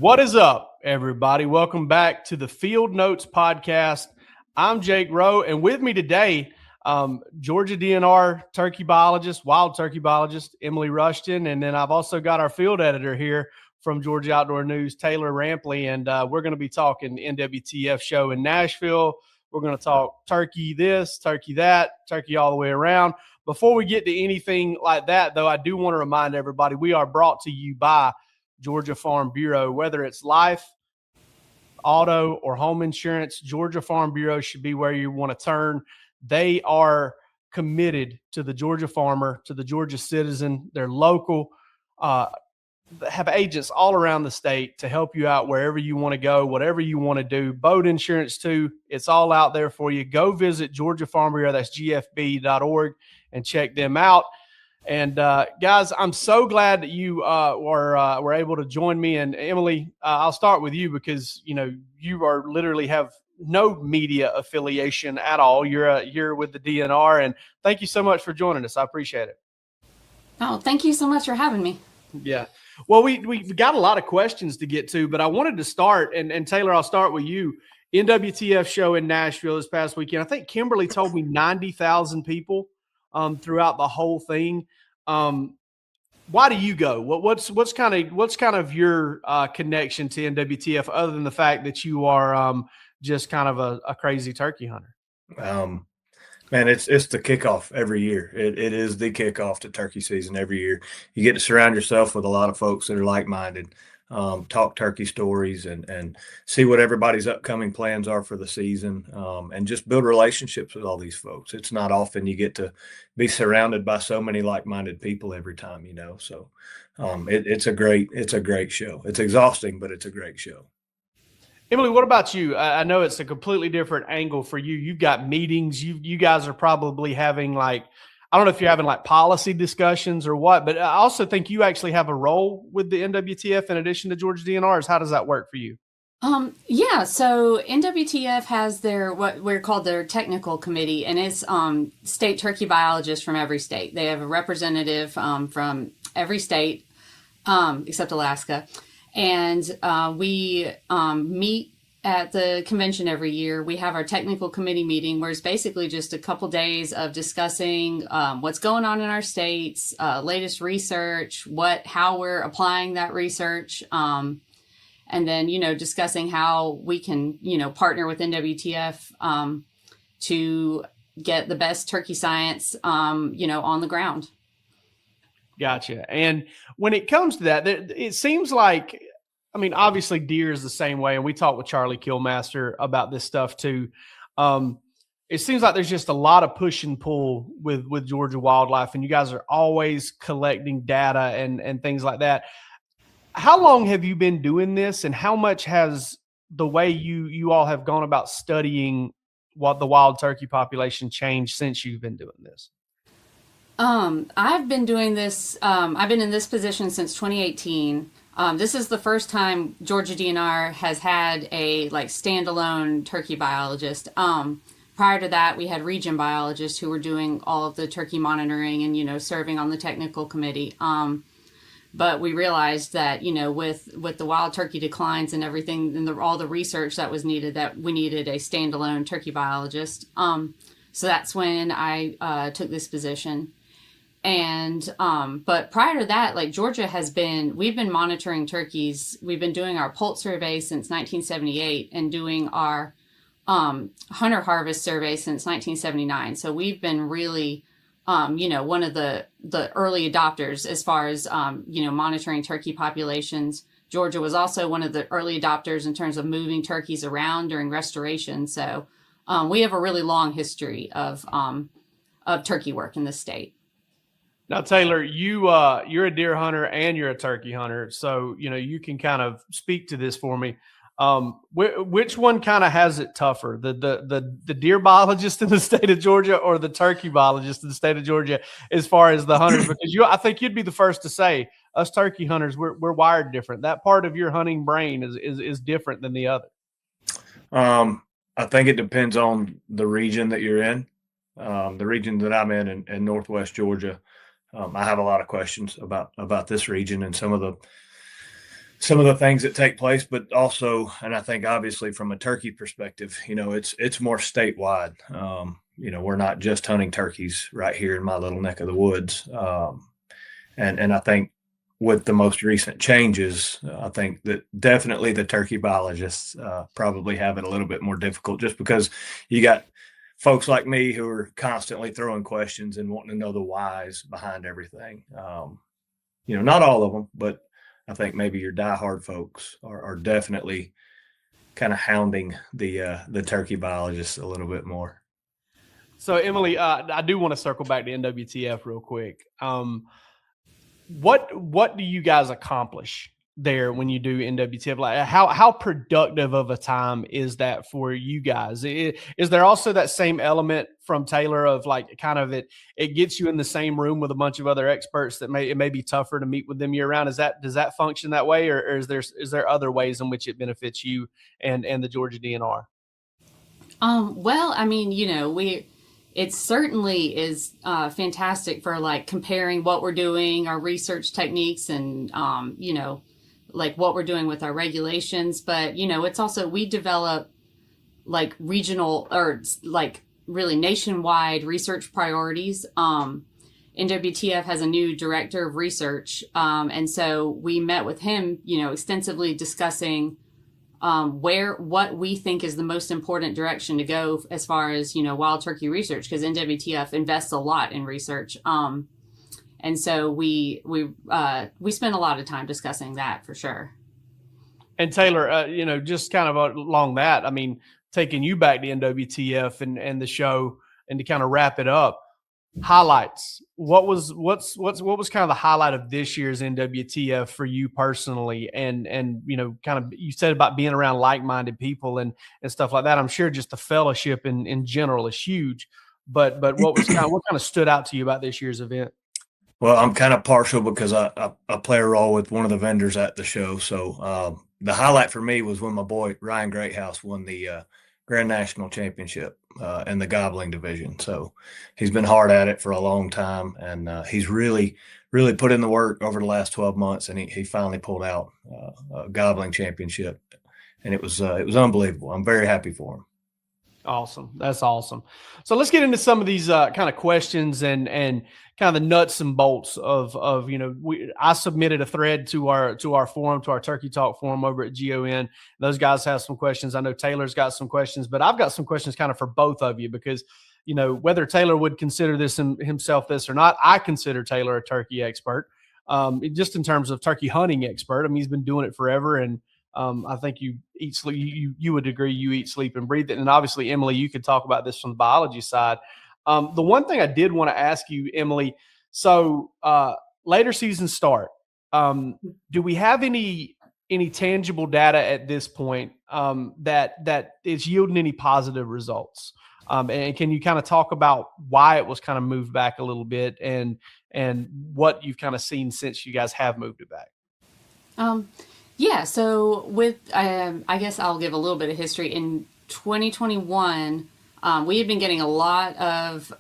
What is up, everybody? Welcome back to the Field Notes podcast. I'm Jake Rowe, and with me today, Georgia DNR turkey biologist, wild turkey biologist, Emily Rushton, and then I've also got our field editor here from Georgia Outdoor News, Taylor Rampley, and we're going to be talking NWTF Show in Nashville. We're going to talk turkey this, turkey that, turkey all the way around. Before we get to anything like that, though, I do want to remind everybody we are brought to you by Georgia Farm Bureau. Whether it's life, auto, or home insurance, Georgia Farm Bureau should be where you want to turn. They are committed to the Georgia farmer, to the Georgia citizen. They're local, have agents all around the state to help you out wherever you want to go, whatever you want to do. Boat insurance too, it's all out there for you. Go visit Georgia Farm Bureau, that's gfb.org, and check them out. And guys, I'm so glad that you were able to join me. And Emily, I'll start with you because you are literally have no media affiliation at all. You're with the DNR, and thank you so much for joining us. I appreciate it. Oh, thank you so much for having me. Yeah. Well, we've got a lot of questions to get to, but I wanted to start, and Taylor, I'll start with you. NWTF show in Nashville this past weekend. I think Kimberly told me 90,000 people throughout the whole thing. Why do you go? What's kind of your connection to NWTF other than the fact that you are just kind of a crazy turkey hunter? Man, it's the kickoff every year. It is the kickoff to turkey season every year. You get to surround yourself with a lot of folks that are like-minded, talk turkey stories and see what everybody's upcoming plans are for the season, and just build relationships with all these folks. It's not often you get to be surrounded by so many like-minded people every time, so it's a great show. It's exhausting, but it's a great show. Emily, what about you? I know it's a completely different angle for you. You've got meetings. You guys are probably having I don't know if you're having policy discussions or what, but I also think you actually have a role with the NWTF in addition to Georgia DNRs. How does that work for you? Yeah, so NWTF has what we're called their technical committee, and it's state turkey biologists from every state. They have a representative from every state except Alaska. And we meet at the convention every year. We have our technical committee meeting where it's basically just a couple days of discussing what's going on in our states, latest research, how we're applying that research, and then, discussing how we can, partner with NWTF to get the best turkey science, on the ground. Gotcha. And when it comes to that, it seems like, obviously deer is the same way. And we talked with Charlie Killmaster about this stuff too. It seems like there's just a lot of push and pull with Georgia wildlife, and you guys are always collecting data and things like that. How long have you been doing this, and how much has the way you all have gone about studying what the wild turkey population changed since you've been doing this? I've been doing this. I've been in this position since 2018. This is the first time Georgia DNR has had a standalone turkey biologist. Prior to that, we had region biologists who were doing all of the turkey monitoring and, serving on the technical committee. But we realized that, with the wild turkey declines and everything and all the research that was needed, that we needed a standalone turkey biologist. So that's when I took this position. And, but prior to that, Georgia we've been monitoring turkeys. We've been doing our poult survey since 1978 and doing our, hunter harvest survey since 1979. So we've been really, one of the early adopters as far as, monitoring turkey populations. Georgia was also one of the early adopters in terms of moving turkeys around during restoration. So, we have a really long history of turkey work in this state. Now, Taylor, you're a deer hunter and you're a turkey hunter, so you can kind of speak to this for me. Which one kind of has it tougher, the deer biologist in the state of Georgia or the turkey biologist in the state of Georgia, as far as the hunters? Because I think you'd be the first to say us turkey hunters we're wired different. That part of your hunting brain is different than the other. I think it depends on the region that you're in. The region that I'm in Northwest Georgia. I have a lot of questions about this region and some of some of the things that take place, but also, and I think obviously from a turkey perspective, it's more statewide. We're not just hunting turkeys right here in my little neck of the woods. And I think with the most recent changes, I think that definitely the turkey biologists probably have it a little bit more difficult, just because you got folks like me who are constantly throwing questions and wanting to know the whys behind everything. Not all of them, but I think maybe your diehard folks are definitely kind of hounding the turkey biologists a little bit more. So Emily, I do want to circle back to NWTF real quick. What do you guys accomplish there when you do NWTF? Like how productive of a time is that for you guys? Is there also that same element from Taylor of like kind of it gets you in the same room with a bunch of other experts that it may be tougher to meet with them year round? Does that function that way, or is there other ways in which it benefits you and the Georgia DNR? Well, I mean, it certainly is fantastic for like comparing what we're doing, our research techniques, and like what we're doing with our regulations. But it's also, we develop like regional or like really nationwide research priorities. NWTF has a new director of research, and so we met with him, extensively discussing what we think is the most important direction to go as far as, wild turkey research, because NWTF invests a lot in research. And so we spend a lot of time discussing that for sure. And Taylor, just kind of along that, I mean, taking you back to NWTF and the show, and to kind of wrap it up, highlights. What's kind of the highlight of this year's NWTF for you personally? And kind of, you said about being around like-minded people and stuff like that. I'm sure just the fellowship in general is huge. But what kind of stood out to you about this year's event? Well, I'm kind of partial because I play a role with one of the vendors at the show. So the highlight for me was when my boy Ryan Greathouse won the Grand National Championship in the gobbling division. So he's been hard at it for a long time, and he's really put in the work over the last 12 months, and he finally pulled out a gobbling championship, and it was unbelievable. I'm very happy for him. Awesome. That's awesome. So let's get into some of these kind of questions and kind of the nuts and bolts of I submitted a thread to our forum, to our Turkey Talk forum over at GON. Those guys have some questions. I know Taylor's got some questions, but I've got some questions kind of for both of you, because whether Taylor would consider himself this or not, I consider Taylor a turkey expert, just in terms of turkey hunting expert. I mean, he's been doing it forever, and I think you eat, sleep. You would agree you eat, sleep, and breathe it. And obviously, Emily, you could talk about this from the biology side. The one thing I did want to ask you, Emily, so later season start, do we have any tangible data at this point that is yielding any positive results? And can you kind of talk about why it was kind of moved back a little bit, and what you've kind of seen since you guys have moved it back? Yeah, so with, I guess I'll give a little bit of history. In 2021, we had been getting a lot of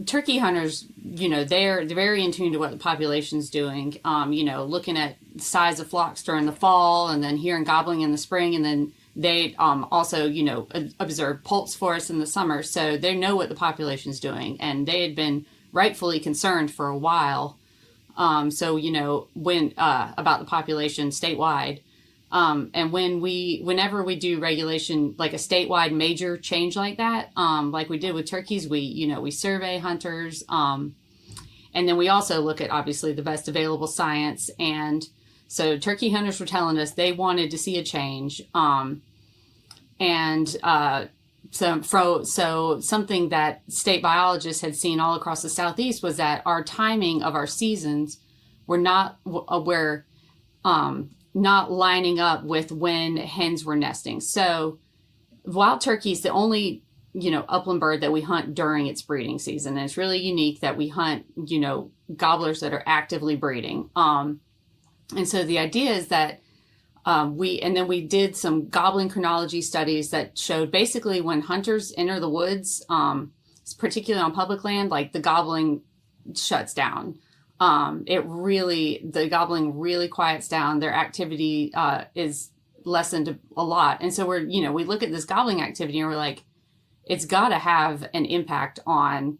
turkey hunters, they're very in tune to what the population's doing, looking at the size of flocks during the fall, and then hearing gobbling in the spring, and then they also, observe poults for us in the summer. So they know what the population's doing, and they had been rightfully concerned for a while. So, when, about the population statewide, and whenever we do regulation, like a statewide major change like that, like we did with turkeys, we survey hunters, and then we also look at obviously the best available science. And so turkey hunters were telling us they wanted to see a change. So something that state biologists had seen all across the Southeast was that our timing of our seasons were not lining up with when hens were nesting. So wild turkey is the only, upland bird that we hunt during its breeding season. And it's really unique that we hunt, gobblers that are actively breeding. And so the idea is that we did some gobbling chronology studies that showed basically when hunters enter the woods, particularly on public land, like the gobbling shuts down. the gobbling really quiets down. Their activity is lessened a lot. And so we look at this gobbling activity and we're like, it's got to have an impact on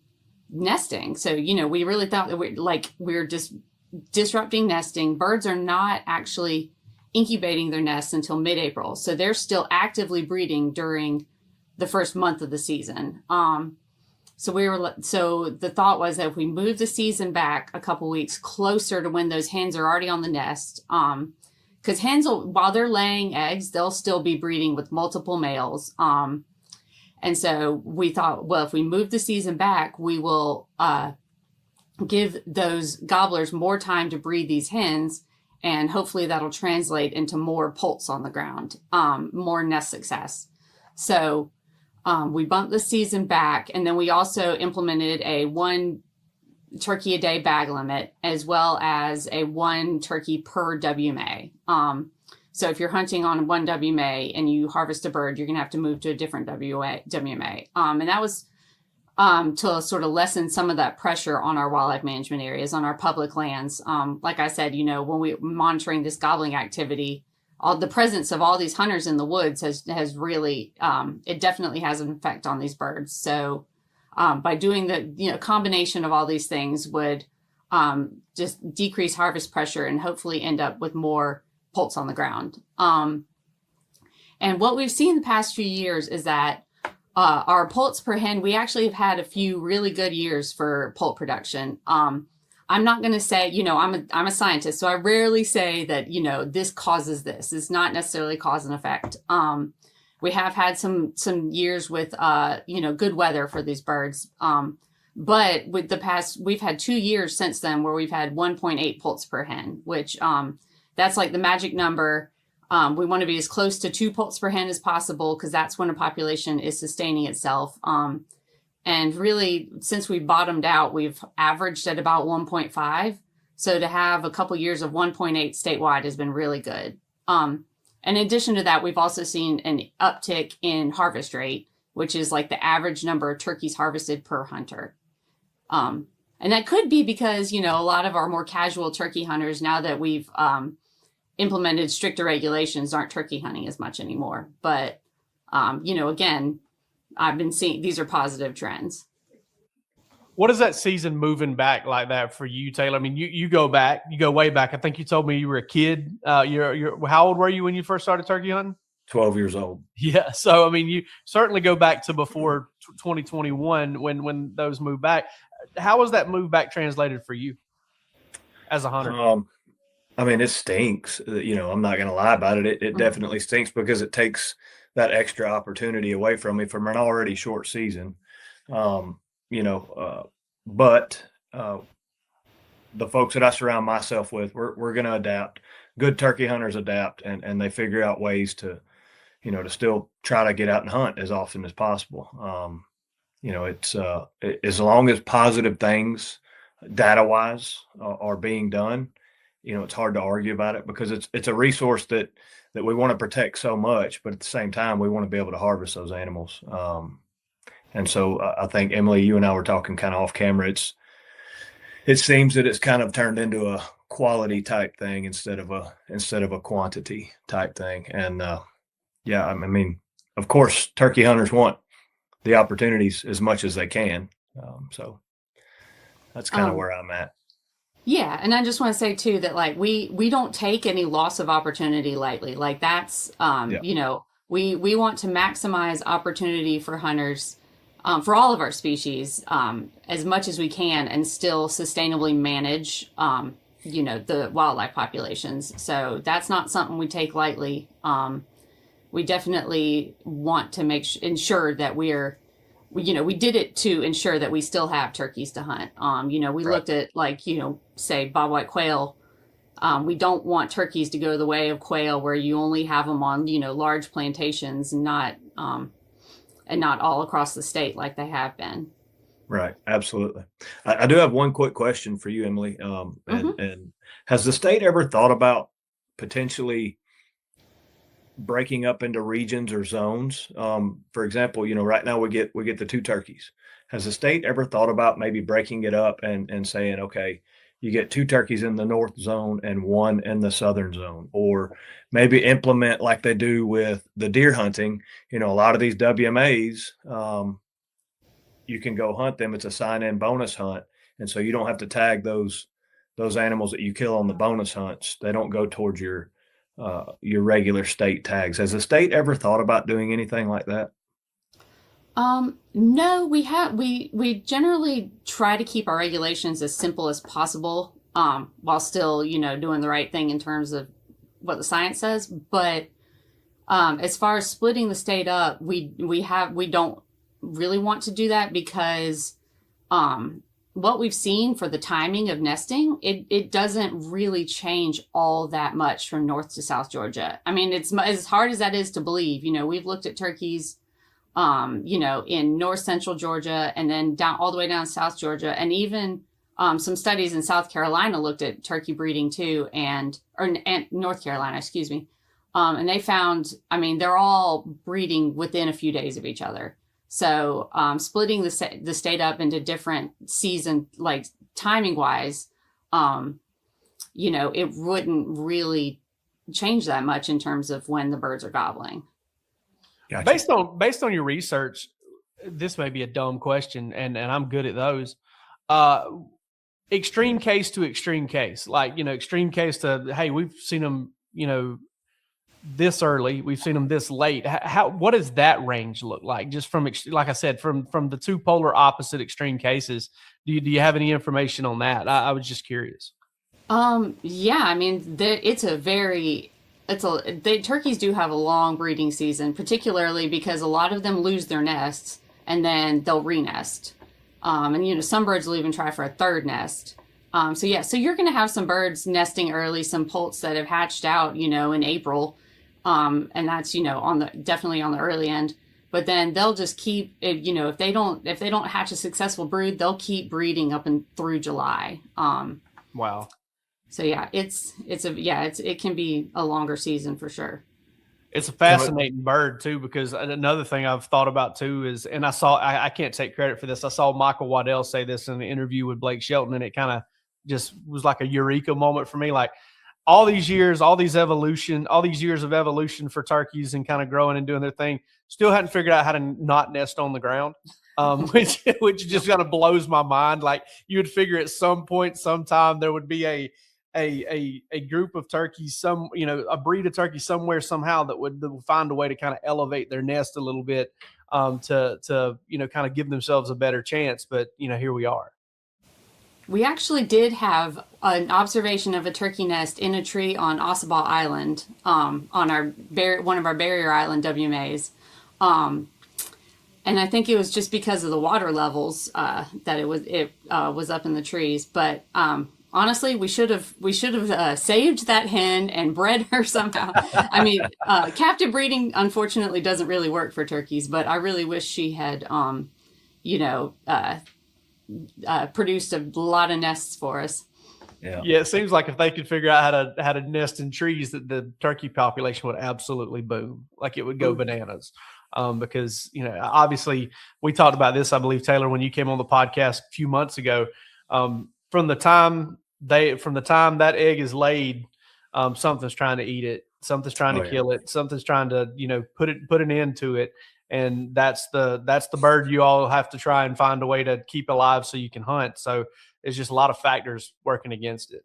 nesting. So, we really thought that we're just disrupting nesting. Birds are not actually incubating their nests until mid-April. So they're still actively breeding during the first month of the season. So the thought was that if we move the season back a couple weeks closer to when those hens are already on the nest, because hens, while they're laying eggs, they'll still be breeding with multiple males. And so we thought, well, if we move the season back, we will give those gobblers more time to breed these hens, and hopefully that'll translate into more poults on the ground, more nest success. So we bumped the season back, and then we also implemented a 1 turkey a day bag limit, as well as a 1 turkey per WMA. So if you're hunting on 1 WMA and you harvest a bird, you're going to have to move to a different WMA. And that was to sort of lessen some of that pressure on our wildlife management areas, on our public lands. Like I said, when we're monitoring this gobbling activity, the presence of all these hunters in the woods has really, it definitely has an effect on these birds. So by doing the combination of all these things would just decrease harvest pressure and hopefully end up with more poults on the ground. And what we've seen the past few years is that our poults per hen, we actually have had a few really good years for poult production. I'm not going to say, I'm a scientist, so I rarely say that, this causes this. It's not necessarily cause and effect. We have had some years with, good weather for these birds. But with we've had 2 years since then where we've had 1.8 poults per hen, which that's like the magic number. We want to be as close to 2 poults per hen as possible, because that's when a population is sustaining itself. And really, since we bottomed out, we've averaged at about 1.5. So to have a couple years of 1.8 statewide has been really good. In addition to that, we've also seen an uptick in harvest rate, which is like the average number of turkeys harvested per hunter. And that could be because, a lot of our more casual turkey hunters, now that we've implemented stricter regulations, aren't turkey hunting as much anymore. But, again, I've been seeing these are positive trends. What is that season moving back like that for you, Taylor? I mean, you go way back. I think you told me you were a kid. How old were you when you first started turkey hunting? 12 years old. Yeah. So, I mean, you certainly go back to before 2021 when those moved back. How was that move back translated for you as a hunter? I mean, it stinks. I'm not going to lie about it. It definitely stinks, because it takes that extra opportunity away from me from an already short season. But the folks that I surround myself with, we're going to adapt. Good turkey hunters adapt, and they figure out ways to still try to get out and hunt as often as possible. It's as long as positive things data wise are being done, it's hard to argue about it, because it's a resource that we want to protect so much, but at the same time, we want to be able to harvest those animals. And so I think, Emily, you and I were talking kind of off camera. It seems that it's kind of turned into a quality type thing instead of a quantity type thing. And I mean, of course, turkey hunters want the opportunities as much as they can. So that's kind of where I'm at. Yeah. And I just want to say too, that like, we don't take any loss of opportunity lightly. Like that's, we want to maximize opportunity for hunters, for all of our species, as much as we can, and still sustainably manage, the wildlife populations. So that's not something we take lightly. We definitely want to ensure that we did it to ensure that we still have turkeys to hunt. We looked at say bobwhite quail. We don't want turkeys to go the way of quail, where you only have them on, large plantations, and not all across the state like they have been. Right. Absolutely. I do have one quick question for you, Emily. And has the state ever thought about potentially breaking up into regions or zones? For example, right now we get the 2 turkeys. Has the state ever thought about maybe breaking it up and saying, okay, you get 2 turkeys in the north zone and 1 in the southern zone, or maybe implement like they do with the deer hunting. A lot of these WMAs, you can go hunt them. It's a sign-in bonus hunt, and so you don't have to tag those animals that you kill on the bonus hunts. They don't go towards your regular state tags. Has the state ever thought about doing anything like that? No, we generally try to keep our regulations as simple as possible, while still, doing the right thing in terms of what the science says. But, as far as splitting the state up, we don't really want to do that because, what we've seen for the timing of nesting, it doesn't really change all that much from North to South Georgia. I mean, it's as hard as that is to believe. We've looked at turkeys, in North Central Georgia and then down all the way down South Georgia, and even some studies in South Carolina looked at turkey breeding too, and North Carolina, excuse me, and they found, they're all breeding within a few days of each other. So splitting the state up into different season, like timing wise, it wouldn't really change that much in terms of when the birds are gobbling. Gotcha. Based on your research, this may be a dumb question, and I'm good at those. Extreme case to extreme case, like, extreme case to, hey, we've seen them, this early, we've seen them this late. What does that range look like? Just from, like I said, from the two polar opposite extreme cases, do you have any information on that? I was just curious. Yeah, turkeys do have a long breeding season, particularly because a lot of them lose their nests and then they'll re-nest. And some birds will even try for a third nest. So you're going to have some birds nesting early, some poults that have hatched out, in April. And that's, definitely on the early end. But then they'll just keep, if they don't hatch a successful brood, they'll keep breeding up and through July. Wow. So yeah, it can be a longer season for sure. It's a fascinating bird too, because another thing I've thought about too is, and I can't take credit for this. I saw Michael Waddell say this in an interview with Blake Shelton, and it kind of just was like a eureka moment for me. Like all these years of evolution for turkeys and kind of growing and doing their thing, still hadn't figured out how to not nest on the ground. Which just kind of blows my mind. Like you would figure at some point, sometime there would be a group of turkeys, a breed of turkey somewhere, somehow that would find a way to kind of elevate their nest a little bit, to kind of give themselves a better chance. But here we are. We actually did have an observation of a turkey nest in a tree on Ossabaw Island, on one of our barrier island WMAs. And I think it was just because of the water levels that it was up in the trees. But honestly, we should have saved that hen and bred her somehow. Captive breeding unfortunately doesn't really work for turkeys, but I really wish she had produced a lot of nests for us. Yeah, it seems like if they could figure out how to nest in trees, that the turkey population would absolutely boom. Like it would go bananas. Because obviously we talked about this, I believe, Taylor, when you came on the podcast a few months ago. From the time that egg is laid, something's trying to eat it, something's trying to kill it, something's trying to put an end to it, and that's the bird you all have to try and find a way to keep alive so you can hunt. So there's just a lot of factors working against it.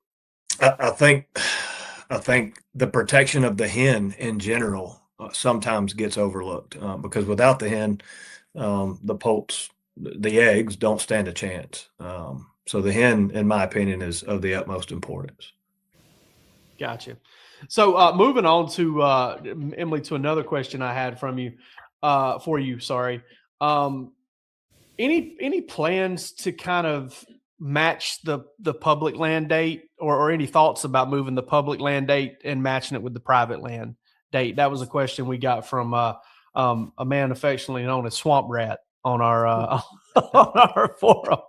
I think the protection of the hen in general sometimes gets overlooked, because without the hen, the poults, the eggs don't stand a chance. So the hen, in my opinion, is of the utmost importance. Gotcha. So moving on to Emily, to another question I had for you. Sorry. Any plans to kind of match the public land date, or any thoughts about moving the public land date and matching it with the private land date? That was a question we got from a man affectionately known as Swamp Rat on our on our forum.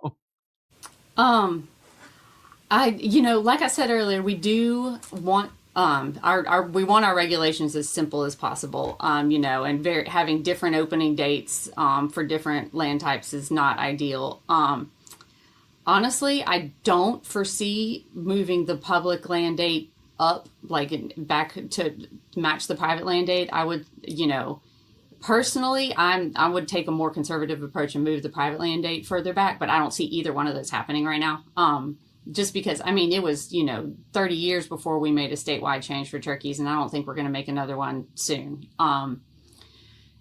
Like I said earlier, we do want our regulations as simple as possible. And having different opening dates for different land types is not ideal. Honestly, I don't foresee moving the public land date up, like back to match the private land date. I would, personally, I would take a more conservative approach and move the private land date further back, but I don't see either one of those happening right now. Just because, it was, 30 years before we made a statewide change for turkeys, and I don't think we're going to make another one soon.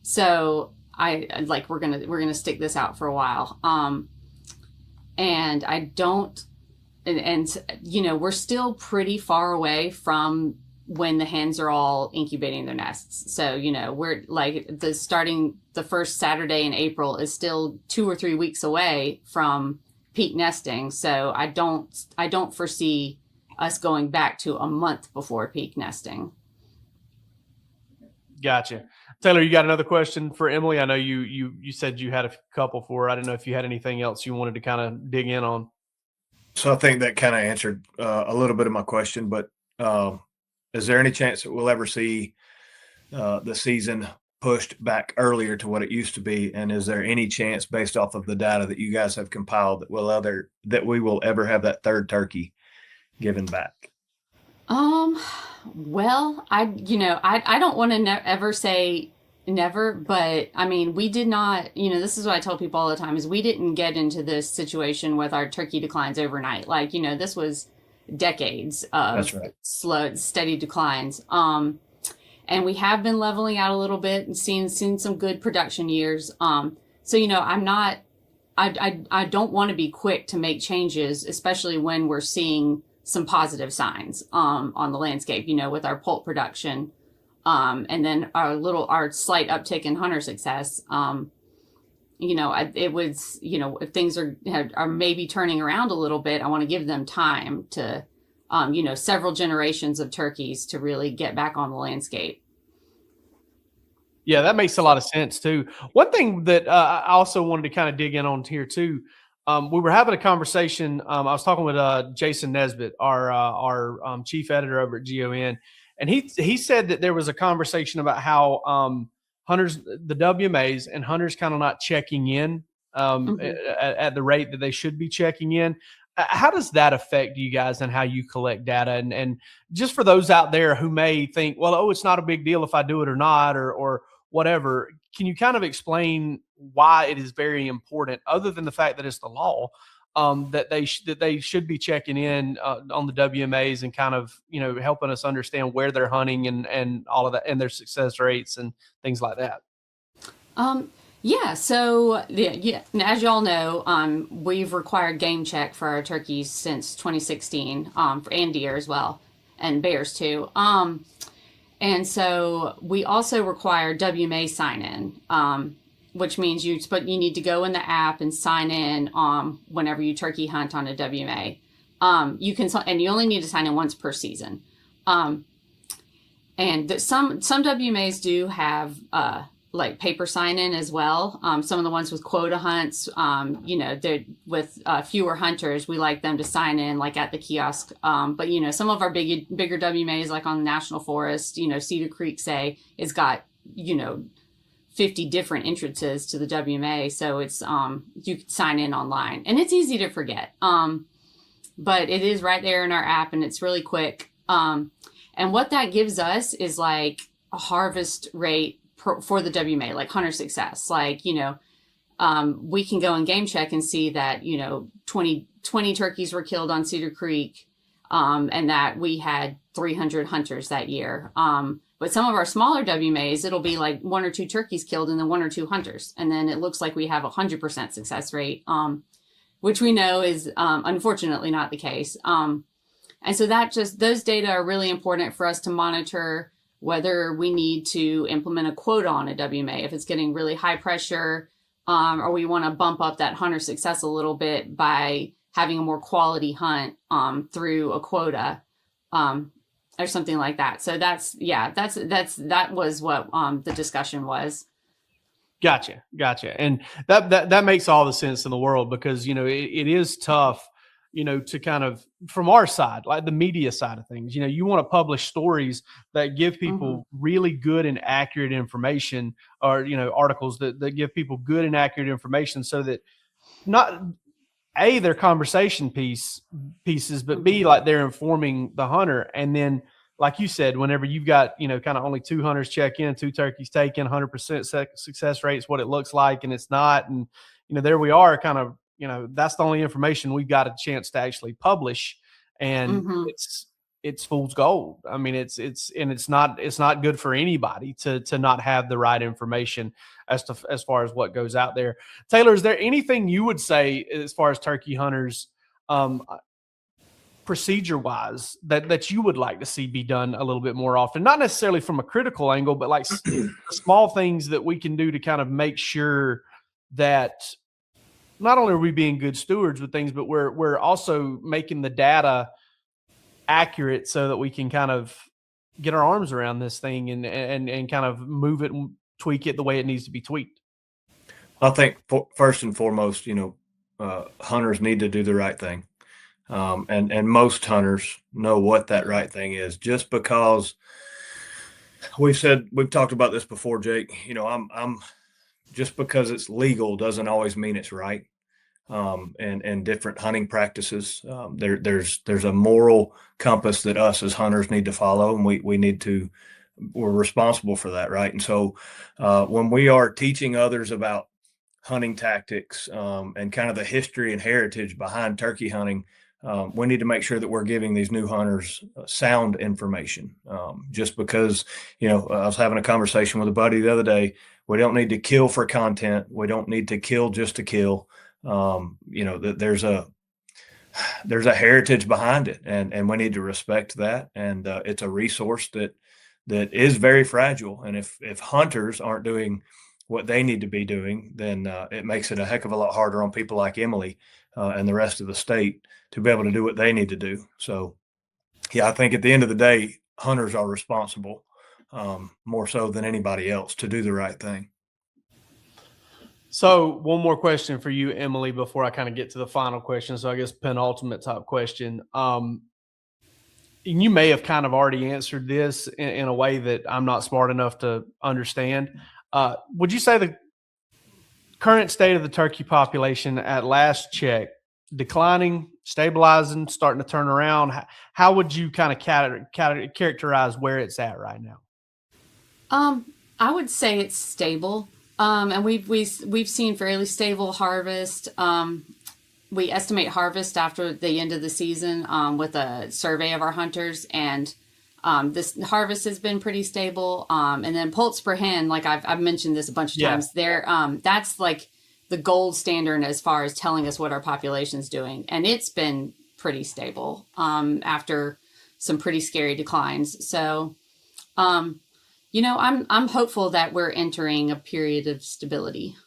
So we're going to stick this out for a while. And I don't, we're still pretty far away from when the hens are all incubating their nests. So, we're like starting the first Saturday in April is still 2 or 3 weeks away from peak nesting. So I don't foresee us going back to a month before peak nesting. Gotcha. Taylor, you got another question for Emily? I know you said you had a couple for her. I didn't know if you had anything else you wanted to kind of dig in on. So I think that kind of answered a little bit of my question, but is there any chance that we'll ever see the season pushed back earlier to what it used to be? And is there any chance, based off of the data that you guys have compiled, that we will ever have that third turkey given back? Well, I don't want to ever say never, but we did not, this is what I tell people all the time, is we didn't get into this situation with our turkey declines overnight. Like, this was decades of That's right. slow, steady declines. And we have been leveling out a little bit and seen some good production years. So, I don't want to be quick to make changes, especially when we're seeing some positive signs on the landscape, with our poult production, and then our slight uptick in hunter success. It was, if things are maybe turning around a little bit, I want to give them time to, several generations of turkeys to really get back on the landscape. Yeah, that makes a lot of sense too. One thing that I also wanted to kind of dig in on here too. We were having a conversation. I was talking with Jason Nesbitt, our chief editor over at GON, and he said that there was a conversation about how hunters, the WMAs, and hunters kind of not checking in at the rate that they should be checking in. How does that affect you guys and how you collect data? And just for those out there who may think, well, it's not a big deal if I do it or not, or whatever, can you kind of explain why it is very important, other than the fact that it's the law, that they should be checking in on the WMAs and kind of, helping us understand where they're hunting and all of that, and their success rates and things like that? Yeah. So yeah. As y'all know, we've required game check for our turkeys since 2016, and deer as well, and bears too. And so we also require WMA sign in, which means you need to go in the app and sign in whenever you turkey hunt on a WMA. And you only need to sign in once per season. And some WMAs do have like paper sign in as well. Some of the ones with quota hunts, they're with fewer hunters, we like them to sign in like at the kiosk. But some of our bigger WMAs, like on the National Forest, Cedar Creek, say, it's got 50 different entrances to the WMA, so it's you can sign in online, and it's easy to forget. But it is right there in our app, and it's really quick. And what that gives us is like a harvest rate for the WMA, like hunter success. Like, we can go and game check and see that, 20 turkeys were killed on Cedar Creek, and that we had 300 hunters that year. But some of our smaller WMAs, it'll be like 1 or 2 turkeys killed and then 1 or 2 hunters. And then it looks like we have 100% success rate, which we know is unfortunately not the case. And so those data are really important for us to monitor whether we need to implement a quota on a WMA, if it's getting really high pressure, or we want to bump up that hunter success a little bit by having a more quality hunt through a quota, or something like that. So that was what the discussion was. Gotcha. And that makes all the sense in the world, because, it is tough, to kind of, from our side, like the media side of things, you want to publish stories that give people really good and accurate information, or, articles that give people good and accurate information, so that A, they're conversation pieces, but B, like they're informing the hunter. And then, like you said, whenever you've got, kind of only 2 hunters check in, 2 turkeys taken, 100% success rates, what it looks like, and it's not. And, there we are kind of, that's the only information we've got a chance to actually publish. And Mm-hmm. it's fool's gold. I mean, it's not good for anybody to not have the right information as far as what goes out there. Taylor, is there anything you would say as far as turkey hunters, procedure wise, that you would like to see be done a little bit more often? Not necessarily from a critical angle, but like small things that we can do to kind of make sure that not only are we being good stewards with things, but we're also making the data accurate so that we can kind of get our arms around this thing and kind of move it and tweak it the way it needs to be tweaked. I think first and foremost, hunters need to do the right thing. And most hunters know what that right thing is. Just because we've talked about this before, Jake, I'm just because it's legal doesn't always mean it's right. And different hunting practices. There's a moral compass that us as hunters need to follow, and we're responsible for that, right? And so when we are teaching others about hunting tactics and kind of the history and heritage behind turkey hunting, we need to make sure that we're giving these new hunters sound information. Just because, I was having a conversation with a buddy the other day. We don't need to kill for content. We don't need to kill just to kill. There's a heritage behind it, and we need to respect that. And it's a resource that is very fragile. And if hunters aren't doing what they need to be doing, then it makes it a heck of a lot harder on people like Emily and the rest of the state to be able to do what they need to do. So, yeah, I think at the end of the day, hunters are responsible more so than anybody else to do the right thing. So one more question for you, Emily, before I kind of get to the final question. So I guess penultimate top question. And you may have kind of already answered this in a way that I'm not smart enough to understand. Would you say the current state of the turkey population at last check, declining, stabilizing, starting to turn around? How would you kind of characterize where it's at right now? I would say it's stable. And we've seen fairly stable harvest. We estimate harvest after the end of the season with a survey of our hunters, and this harvest has been pretty stable. And then poults per hen, like I've mentioned this a bunch of times, that's like the gold standard as far as telling us what our population's doing, and it's been pretty stable after some pretty scary declines. So. I'm hopeful that we're entering a period of stability.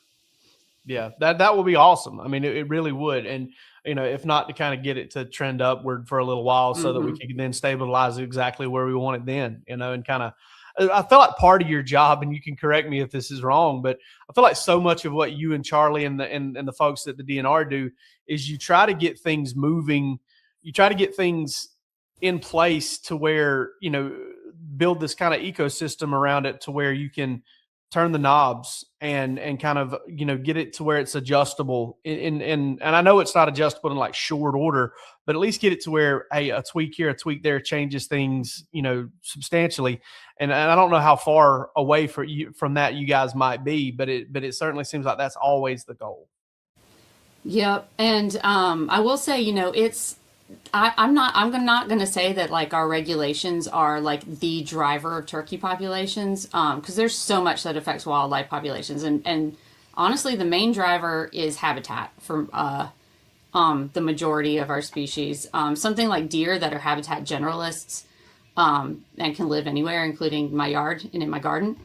Yeah, that will be awesome. I mean, it really would. And, if not to kind of get it to trend upward for a little while so that we can then stabilize exactly where we want it then, and kind of, I feel like part of your job, and you can correct me if this is wrong, but I feel like so much of what you and Charlie and the folks at the DNR do is you try to get things moving. You try to get things in place to where, build this kind of ecosystem around it to where you can turn the knobs and kind of, get it to where it's adjustable. And I know it's not adjustable in like short order, but at least get it to where, hey, a tweak here, a tweak there changes things, substantially. And I don't know how far away from that you guys might be, but it certainly seems like that's always the goal. Yep. And I will say, I'm not going to say that like our regulations are like the driver of turkey populations, because there's so much that affects wildlife populations, and honestly, the main driver is habitat for the majority of our species. Something like deer that are habitat generalists and can live anywhere, including my yard and in my garden.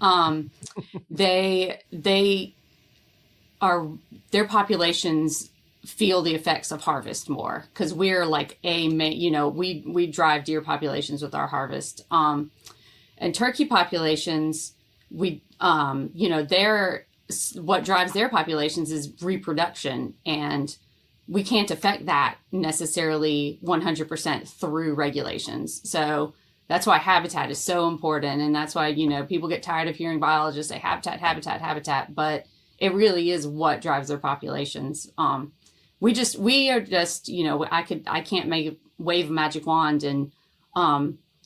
Their populations feel the effects of harvest more because we're like we drive deer populations with our harvest, and turkey populations, what drives their populations is reproduction, and we can't affect that necessarily 100% through regulations. So that's why habitat is so important, and that's why people get tired of hearing biologists say habitat, but it really is what drives their populations. we are just, you know, I can't wave a magic wand and,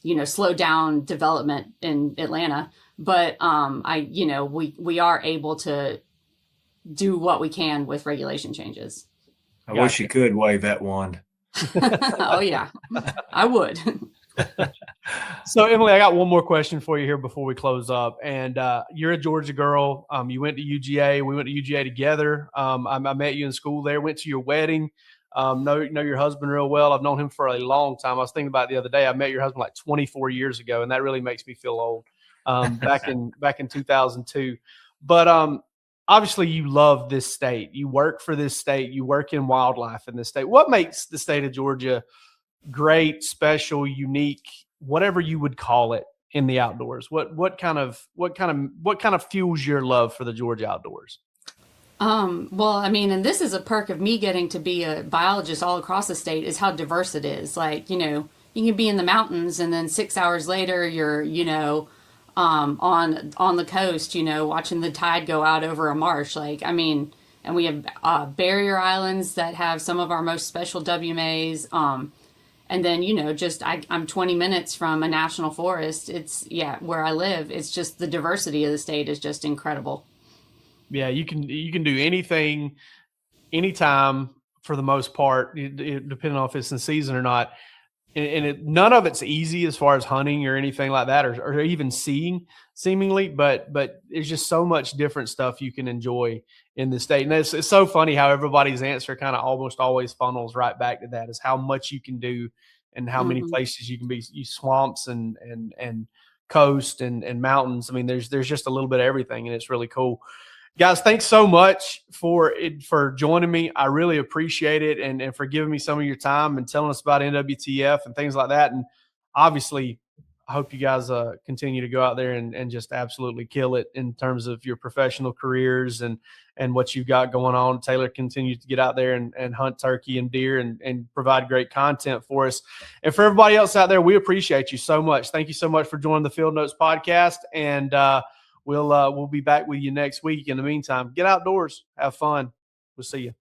you know, slow down development in Atlanta, but you know, we are able to do what we can with regulation changes. I wish you could wave that wand. Oh yeah, I would. So Emily, I got one more question for you here before we close up. And you're a Georgia girl. You went to UGA. We went to UGA together. I met you in school there. Went to your wedding. Know your husband real well. I've known him for a long time. I was thinking about it the other day. I met your husband like 24 years ago, and that really makes me feel old. Back in 2002. But obviously, you love this state. You work for this state. You work in wildlife in this state. What makes the state of Georgia great, special, unique, whatever you would call it in the outdoors? What kind of fuels your love for the Georgia outdoors? Well, I mean, and this is a perk of me getting to be a biologist all across the state, is how diverse it is. Like, you know, you can be in the mountains and then 6 hours later you're, you know, on the coast, you know, watching the tide go out over a marsh. Like, I mean, and we have barrier islands that have some of our most special WMAs. And then, you know, just I'm 20 minutes from a national forest. It's, yeah, where I live. It's just the diversity of the state is just incredible. Yeah, you can do anything, anytime for the most part, depending on if it's in season or not. And none of it's easy as far as hunting or anything like that, or even seeing seemingly, but there's just so much different stuff you can enjoy in the state. And it's so funny how everybody's answer kind of almost always funnels right back to that, is how much you can do and how many places you can be, swamps and coast and mountains. I mean, there's just a little bit of everything, and it's really cool. Guys, thanks so much for joining me. I really appreciate it, and for giving me some of your time and telling us about NWTF and things like that. And obviously, I hope you guys continue to go out there and just absolutely kill it in terms of your professional careers and what you've got going on. Taylor continues to get out there and hunt turkey and deer and provide great content for us. And for everybody else out there, we appreciate you so much. Thank you so much for joining the Field Notes podcast. And we'll be back with you next week. In the meantime, get outdoors, have fun. We'll see you.